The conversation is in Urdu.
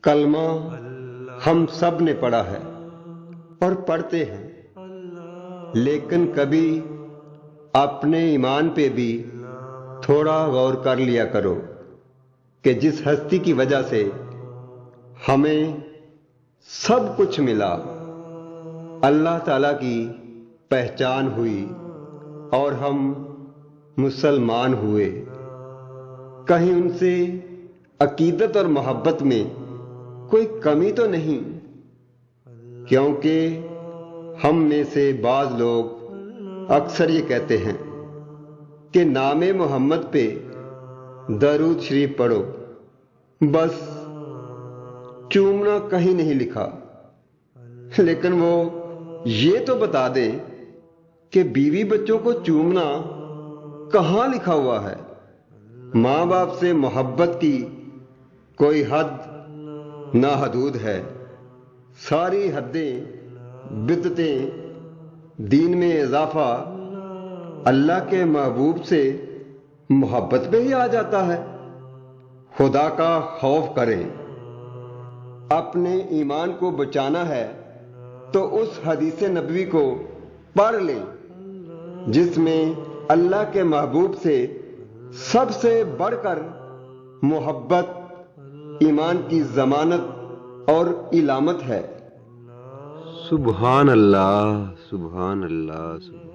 کلمہ ہم سب نے پڑھا ہے اور پڑھتے ہیں، لیکن کبھی اپنے ایمان پہ بھی تھوڑا غور کر لیا کرو کہ جس ہستی کی وجہ سے ہمیں سب کچھ ملا، اللہ تعالیٰ کی پہچان ہوئی اور ہم مسلمان ہوئے، کہیں ان سے عقیدت اور محبت میں کوئی کمی تو نہیں؟ کیونکہ ہم میں سے بعض لوگ اکثر یہ کہتے ہیں کہ نام محمد پہ درود شریف پڑھو، بس چومنا کہیں نہیں لکھا، لیکن وہ یہ تو بتا دیں کہ بیوی بچوں کو چومنا کہاں لکھا ہوا ہے؟ ماں باپ سے محبت کی کوئی حد نہ حدود ہے، ساری حدیں بدعتیں، دین میں اضافہ اللہ کے محبوب سے محبت پہ ہی آ جاتا ہے۔ خدا کا خوف کریں، اپنے ایمان کو بچانا ہے تو اس حدیث نبوی کو پڑھ لیں جس میں اللہ کے محبوب سے سب سے بڑھ کر محبت ایمان کی ضمانت اور علامت ہے۔ سبحان اللہ، سبحان اللہ، سبحان